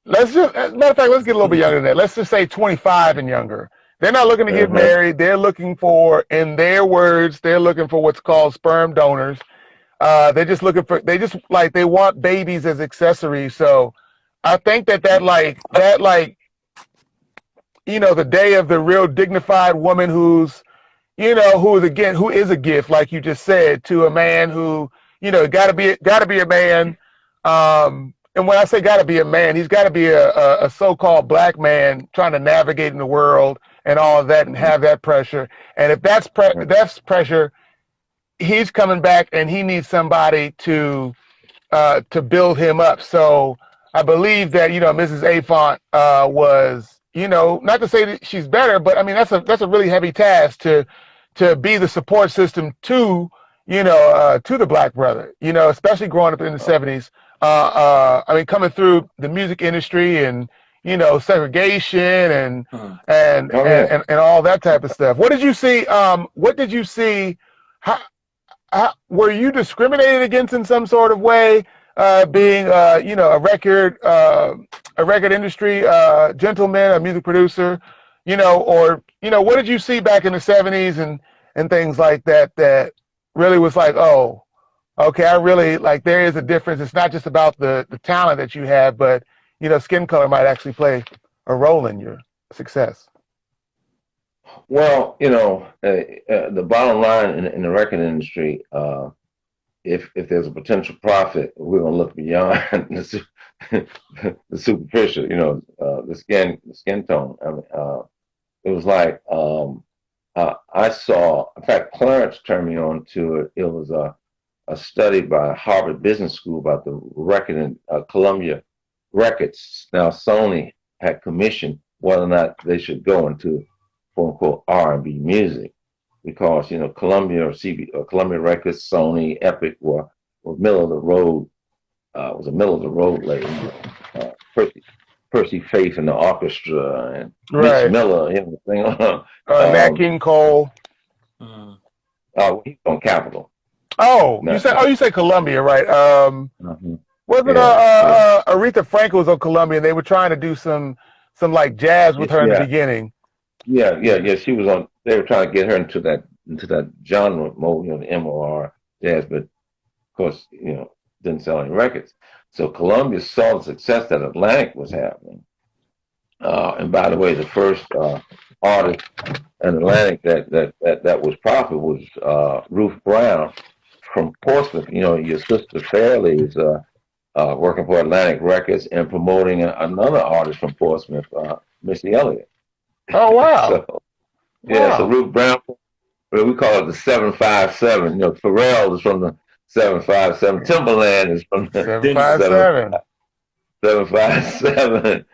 Let's just, as a matter of fact, let's get a little bit younger than that. Let's just say 25 and younger. They're not looking to get married. They're looking for, in their words, they're looking for what's called sperm donors. They're just looking for, they want babies as accessories. So I think that the day of the real dignified woman who is a gift, like you just said, to a man who, gotta be a man. And when I say gotta be a man, he's gotta be a so-called black man trying to navigate in the world and all of that and have that pressure. And if that's pressure, he's coming back and he needs somebody to build him up. So I believe that, Mrs. Avant was, not to say that she's better, but I mean, that's a really heavy task to be the support system to the black brother, especially growing up in the 70s. I mean, coming through the music industry and, segregation and all that type of stuff. What did you see? How were you discriminated against in some sort of way? Being, a record industry gentleman, a music producer, what did you see back in the 70s and things like that really was like, oh, okay, I really like, there is a difference. It's not just about the talent that you have, but, skin color might actually play a role in your success.
Well, the bottom line in the record industry, if there's a potential profit, we're gonna look beyond the superficial, the skin tone. I mean, it was like I saw. In fact, Clarence turned me on to it. It was a study by Harvard Business School about the record in Columbia Records. Now, Sony had commissioned whether or not they should go into quote unquote R&B music, because Columbia or Columbia Records, Sony, Epic were middle of the road. Was a middle of the road label. Percy Faith and the orchestra and Mitch Miller, everything.
Nat King Cole.
He's on Capitol.
Oh, you say Columbia, right? Wasn't Aretha Franklin was on Columbia, and they were trying to do some like jazz with her in the beginning.
Yeah. She was on. They were trying to get her into that genre mode, the MOR jazz, but of course, didn't sell any records. So Columbia saw the success that Atlantic was having. And by the way, the first artist in Atlantic that was profitable was Ruth Brown from Portsmouth. Your sister Fairley is working for Atlantic Records and promoting another artist from Portsmouth, Missy Elliott.
Oh, wow.
So Ruth Brown, we call it the 757. Pharrell is from the 757. Timberland is from the
757.
757.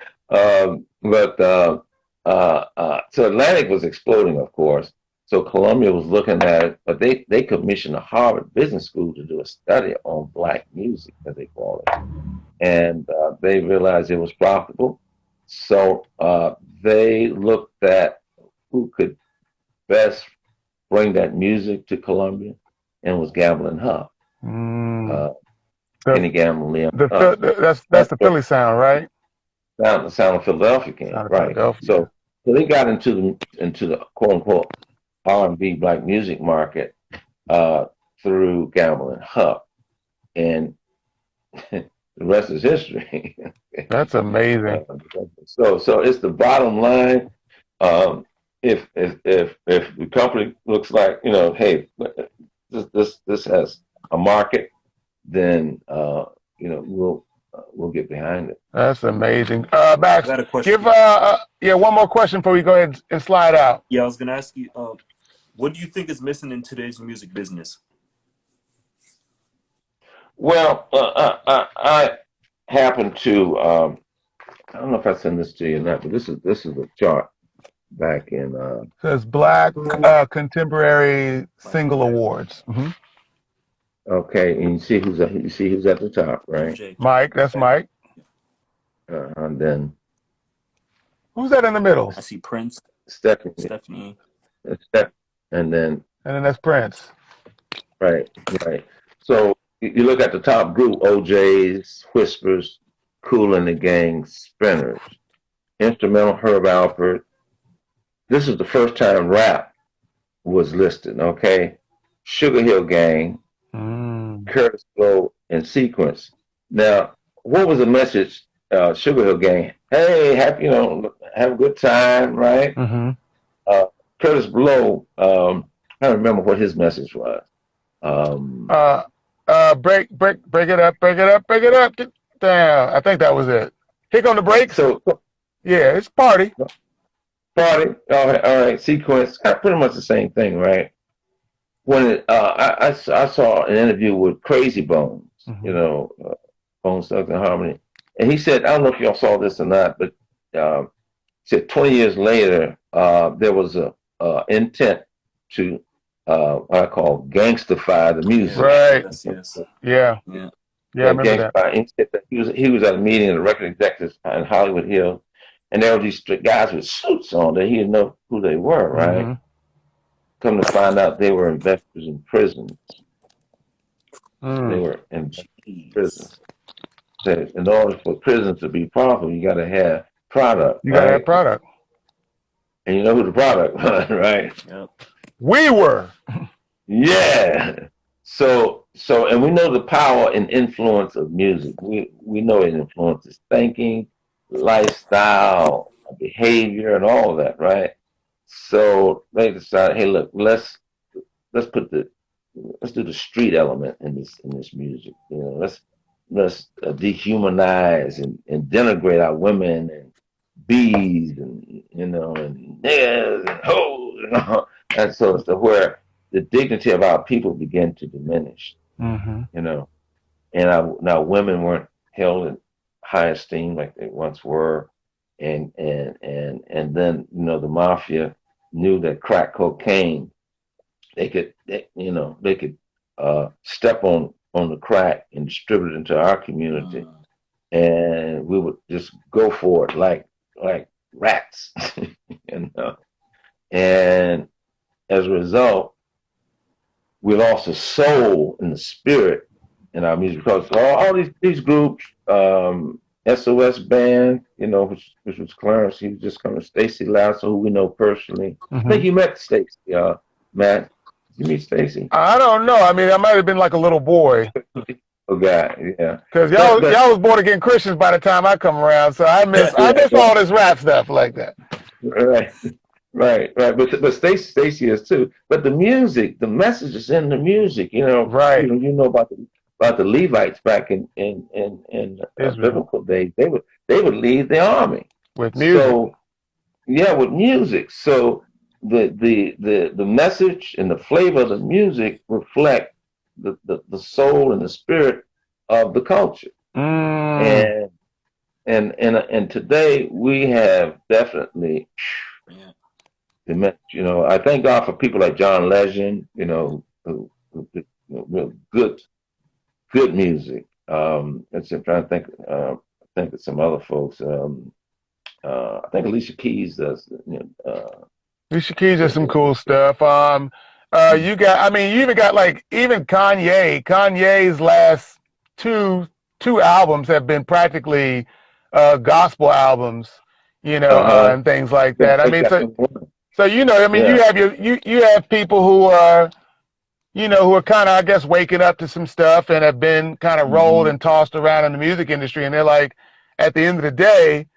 So Atlantic was exploding, of course. So Columbia was looking at it, but they commissioned a Harvard Business School to do a study on black music, as they call it. And they realized it was profitable. So they looked at who could best bring that music to Columbia, and was Gamble and Huff. Kenny Gamble, Liam.
That's the Philly sound, right?
The sound of Philadelphia came, right?
Philadelphia.
So they got into the quote unquote R&B black music market through Gamble and Huck, and the rest is history.
That's amazing.
So it's the bottom line. If the company looks like, hey, this has a market, then we'll get behind it.
That's amazing. Max,
I got a question.
Give one more question before we go ahead and slide out.
Yeah, I was gonna ask you, what do you think is missing in today's music business?
Well, I happen to I don't know if I sent this to you or not, but this is a chart back in
It says Black Contemporary Single Awards. Mm-hmm.
Okay, and you see who's at the top, right?
Mike, that's Mike.
And then
who's that in the middle?
I see Prince,
Stephanie, and then
that's Prince.
Right. So you look at the top group: OJ's, Whispers, Kool and the Gang, Spinners, Instrumental, Herb Alpert. This is the first time rap was listed. Okay, Sugar Hill Gang, Curtis Blow, and Sequence. Now, what was the message? Sugar Hill Gang, hey, happy, have a good time, right? Mm-hmm. Curtis Blow, I don't remember what his message was.
Break it up. Damn, I think that was it. Here come the break.
So,
yeah, it's party.
All right. Sequence, pretty much the same thing, right? When I saw an interview with Crazy Bones, mm-hmm. Bones Thugs and Harmony, and he said, I don't know if y'all saw this or not, but he said 20 years later, there was a intent to what I call gangstify the music.
Right.
Yes.
Yeah. I remember that.
He was at a meeting of the record executives in Hollywood Hills, and there were these guys with suits on that he didn't know who they were, right? Mm-hmm. Come to find out, they were investors in prisons. They were in prisons. So in order for prisons to be profitable, you got to have product.
You got to have product.
And you know who the product was, right?
Yep.
We were.
Yeah. So, and we know the power and influence of music. We know it influences thinking, lifestyle, behavior, and all of that, right? So they decided, hey, look, let's do the street element in this music. Let's dehumanize and denigrate our women and bees and and niggas and hoes and all. And so it's where the dignity of our people began to diminish. Mm-hmm. And now women weren't held in high esteem like they once were. And then the mafia knew that crack cocaine, they could step on the crack and distribute it into our community, and we would just go for it like rats, And as a result, we lost the soul and the spirit in our music because all these groups. SOS Band, which was Clarence. He was just coming. Stacy Lasso, who we know personally. Mm-hmm. I think you met Stacy, Matt. Did you meet Stacy?
I don't know. I mean, I might have been like a little boy.
Okay, yeah.
Because y'all was born again Christians by the time I come around, so I miss all this rap stuff like that.
Right. But Stacy is too. But the music, the message is in the music.
Right.
You know about the Levites back in biblical days. They would lead the army
with music.
So, with music. So the message and the flavor of the music reflect the soul and the spirit of the culture. And today we have definitely I thank God for people like John Legend, who real good music. I'm trying to think of some other folks. I think Alicia Keys does.
Alicia Keys does some cool stuff. You even got even Kanye. Kanye's last two albums have been practically gospel albums, and things like that. I mean, So you know, I mean,
Yeah.
you have people who are, you know, who are kind of, I guess, waking up to some stuff and have been kind of rolled and tossed around in the music industry, and they're like, at the end of the day,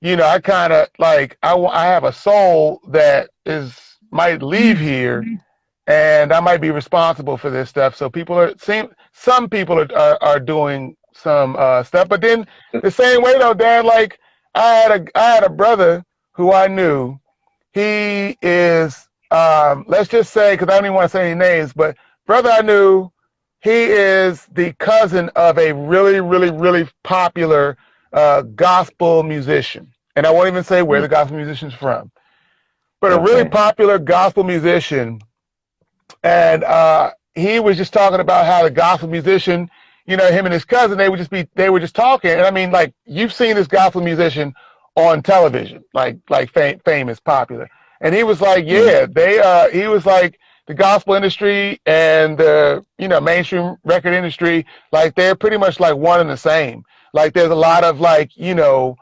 you know, I kind of like I have a soul that might leave here, and I might be responsible for this stuff. So some people are doing some stuff, but then the same way though, Dad, like I had a brother who I knew. He is let's just say, because I don't even want to say any names, but brother I knew, he is the cousin of a really, really, really popular gospel musician, and I won't even say where the gospel musician's from, but a really popular gospel musician. And he was just talking about how the gospel musician, you know, him and his cousin, they were just talking. And I mean, like, you've seen this gospel musician on television, like famous, popular. And he was like, yeah, he was like, the gospel industry and the, you know, mainstream record industry, like, they're pretty much like one and the same. Like, there's a lot of, like, you know,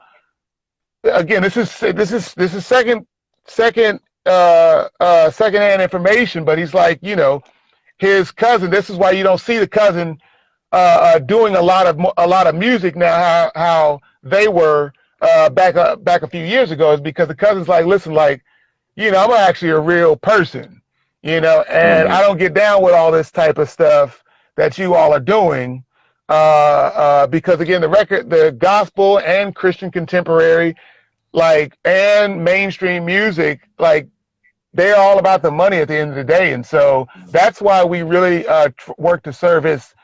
again, this is secondhand information, but he's like, you know, his cousin, this is why you don't see the cousin doing a lot of music now, how they were back a few years ago, is because the cousin's like, listen, like, you know, I'm actually a real person, you know, and I don't get down with all this type of stuff that you all are doing, because again, the gospel and Christian contemporary, like, and mainstream music, like, they're all about the money at the end of the day. And so that's why we really work to service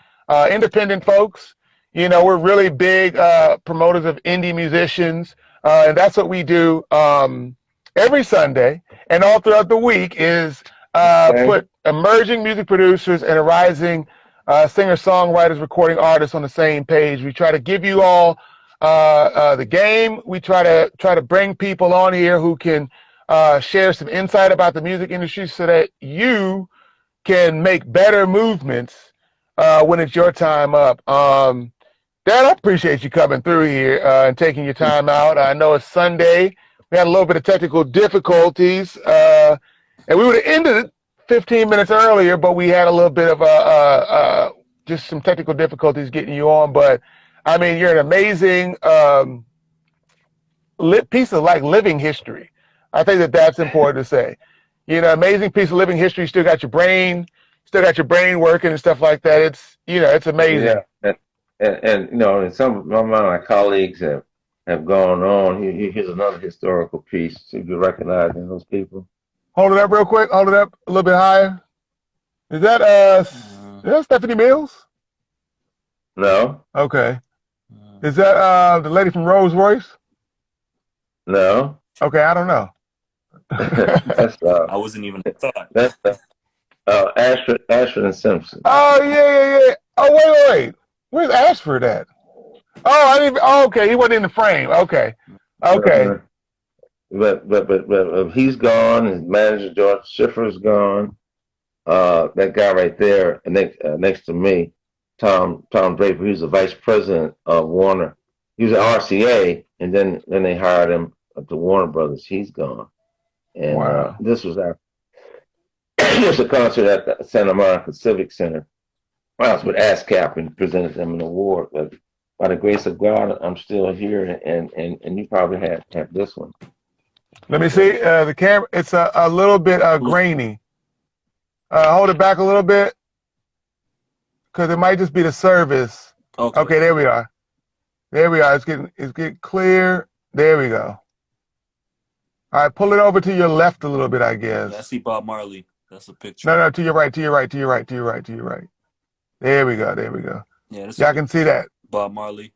independent folks. You know, we're really big promoters of indie musicians, and that's what we do every Sunday and all throughout the week is put emerging music producers and arising singer-songwriters, recording artists on the same page. We try to give you all the game. We try to bring people on here who can share some insight about the music industry so that you can make better movements when it's your time up. Dad, I appreciate you coming through here and taking your time out. I know it's Sunday. We had a little bit of technical difficulties, and we would have ended it 15 minutes earlier, but we had a little bit of just some technical difficulties getting you on. But I mean, you're an amazing piece of, like, living history. I think that's important to say. You know, amazing piece of living history. Still got your brain working and stuff like that. It's, you know, it's amazing.
Yeah, and you know, and some of my colleagues have gone on. Here's another historical piece. So you're recognizing those people.
Hold it up real quick. Hold it up a little bit higher. Is that Stephanie Mills?
No.
Okay. Is that the lady from Rolls Royce?
No.
Okay, I don't know.
That's
I wasn't even a thought.
That's Ashford and Simpson.
Oh yeah. Oh wait. Where's Ashford at? Oh, okay. He wasn't in the frame. Okay.
But he's gone. His manager George Schiffer's gone. That guy right there, next to me, Tom Draper. He was the vice president of Warner. He was at RCA, and then they hired him to Warner Brothers. He's gone. And
wow.
This was a concert at the Santa Monica Civic Center. I was with ASCAP and presented them an award. But by the grace of God, I'm still here, and you probably have this one.
Let me see the camera. It's a little bit grainy. Hold it back a little bit, because it might just be the service. Okay, there we are. It's getting clear. There we go. All right, pull it over to your left a little bit, I guess.
Yeah, I see Bob Marley. That's a picture.
No, to your right. There we go.
Yeah,
I can see that.
Bob Marley.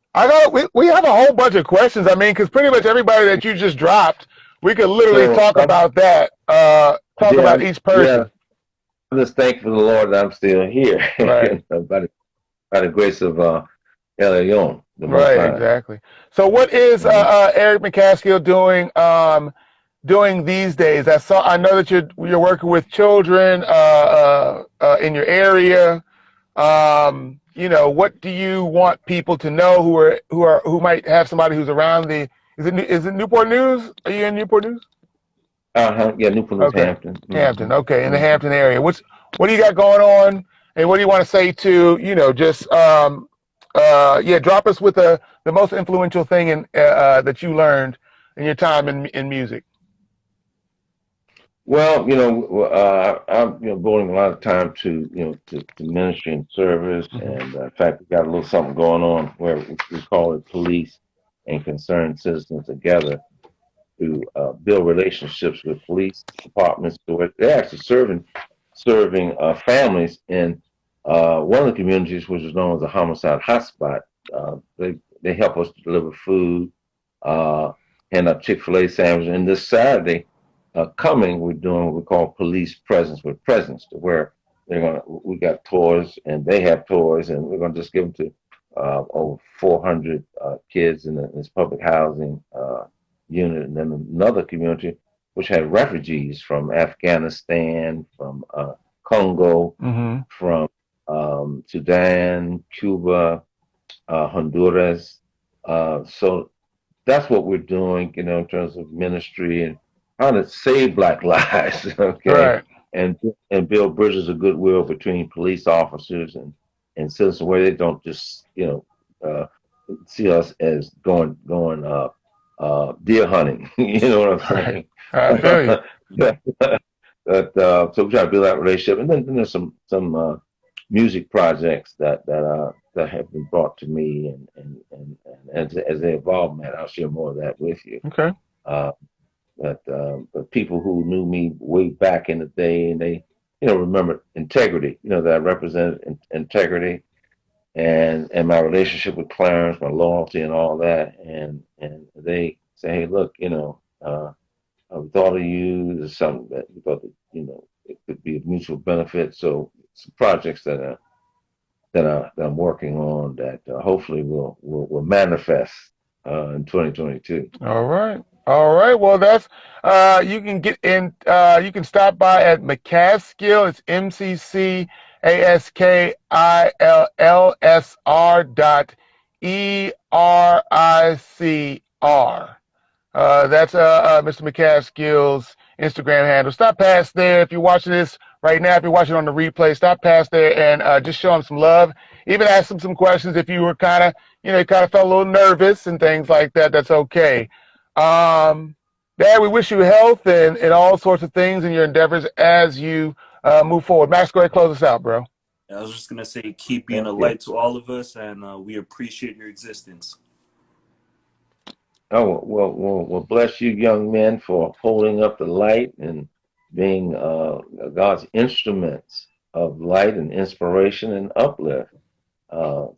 We have a whole bunch of questions. I mean, because pretty much everybody that you just dropped, we could literally talk about that. About each person.
Yeah. I'm just thankful to the Lord that I'm still here.
Right.
by the grace of Elion.
Right, exactly. So what is Eric McCaskill doing these days? I know that you're working with children in your area. You know, what do you want people to know who might have somebody who's around is it Newport News? Are you in Newport News?
Yeah, Newport News,
Okay,
Hampton.
Hampton. Okay, in the
Mhm.
Hampton area. What do you got going on, and what do you want to say to just yeah, drop us with the most influential thing that you learned in your time in music.
Well, I'm devoting a lot of time to to ministry and service,
Mm-hmm.
and in fact, we got a little something going on where we call it police and concerned citizens together to build relationships with police departments. So they're actually serving families in one of the communities, which is known as a homicide hotspot. They help us to deliver food, uh, hand out Chick-fil-A sandwiches. And this Saturday coming, we're doing what we call police presence with presents, to where we got toys and they have toys, and we're gonna just give them to over 400 kids in this public housing unit, and then another community which had refugees from Afghanistan, from Congo,
Mm-hmm.
from Sudan, Cuba, Honduras. So that's what we're doing, in terms of ministry and trying to save Black lives, okay,
Right.
and build bridges of goodwill between police officers and citizens, where they don't just see us as going deer hunting. You know what I'm
Right.
saying?
I feel you.
So we try to build that relationship, and then there's some music projects that have been brought to me, and as they evolve, Matt, I'll share more of that with you.
Okay.
Uh, but people who knew me way back in the day, and they remember integrity, that I represented integrity, and my relationship with Clarence, my loyalty, and all that, and they say, hey, look, we thought of you. There's something that we thought that it could be of mutual benefit. So some projects that I'm working on that hopefully will manifest in 2022.
All right. All right. Well, that's you can get in. You can stop by at McCaskill. It's McCaskillSR.ERICR. That's Mr. McCaskill's Instagram handle. Stop past there if you're watching this right now. If you're watching on the replay, stop past there and just show him some love. Even ask him some questions if you were kind of, you felt a little nervous and things like that. That's okay. Dad, we wish you health and all sorts of things in your endeavors as you move forward. Max, go ahead and close us out, bro.
I was just gonna say, keep being
Thank
a
you.
light to all of us, and we appreciate your existence.
Oh, well, bless you, young men, for holding up the light and being God's instruments of light and inspiration and uplift to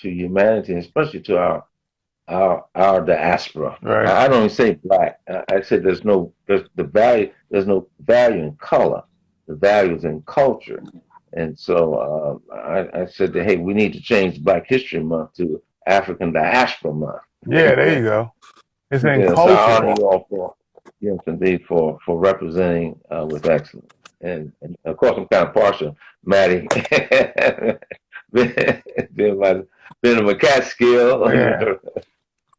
humanity, especially to our diaspora.
Right.
I don't even say black. I said there's no value in color. The value is in culture. And so I said that, hey, we need to change Black History Month to African Diaspora Month.
Yeah, there you go. It's in
Yes, I honor
culture.
you all for representing with excellence. And of course, I'm kind of partial, Matty. being a McCaskill,
Yeah.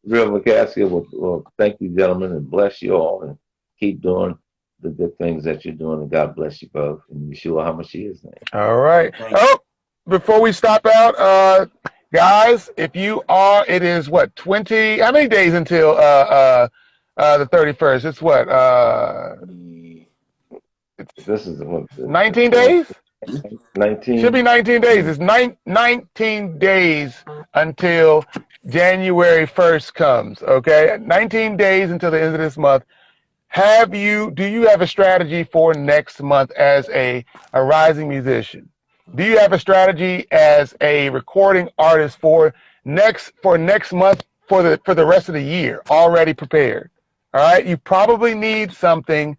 real McCaskill. Well, thank you, gentlemen, and bless you all, and keep doing the good things that you're doing, and God bless you both. And Yeshua HaMashiach's name.
All right.
Thank you.
Oh, before we stop out, guys, if you are, it is what, 20, how many days until the 31st? It's what,
This is what,
19 days?
19.
Should be 19 days. It's 19 days until January 1st comes, okay? 19 days until the end of this month. Do you have a strategy for next month as a rising musician? Do you have a strategy as a recording artist for next month, for the rest of the year already prepared? All right. You probably need something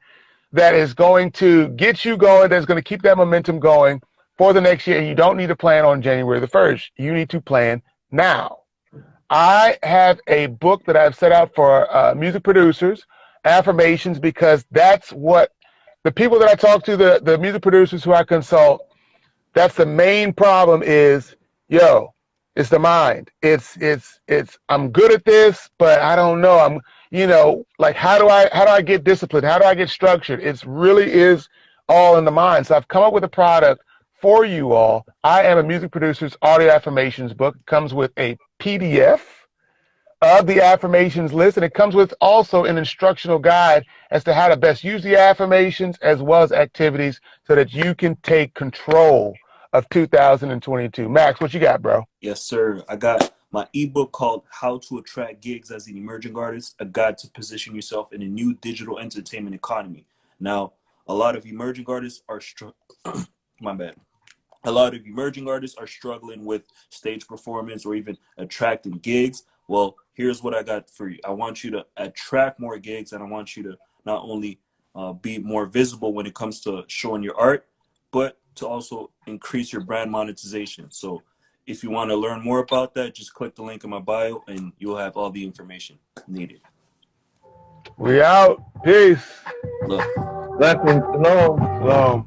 that is going to get you going, that's going to keep that momentum going for the next year. And you don't need to plan on January the 1st. You need to plan now. I have a book that I've set out for music producers, affirmations, because that's what the people that I talk to, the music producers who I consult, that's the main problem is, it's the mind. It's I'm good at this, but I don't know. you know, like how do I get disciplined? How do I get structured? It really is all in the mind. So I've come up with a product for you all. I Am a Music Producer's Audio Affirmations book. It comes with a PDF of the affirmations list, and it comes with also an instructional guide as to how to best use the affirmations as well as activities so that you can take control of 2022. Max, what you got, bro?
Yes, sir. I got my ebook called How to Attract Gigs as an Emerging Artist, a guide to position yourself in a new digital entertainment economy. Now, a lot of emerging artists are my bad. A lot of emerging artists are struggling with stage performance or even attracting gigs. Well, here's what I got for you. I want you to attract more gigs, and I want you to not only be more visible when it comes to showing your art, but to also increase your brand monetization. So if you want to learn more about that, just click the link in my bio and you'll have all the information needed.
We out. Peace.
Look.
Blessings. Shalom.
Shalom.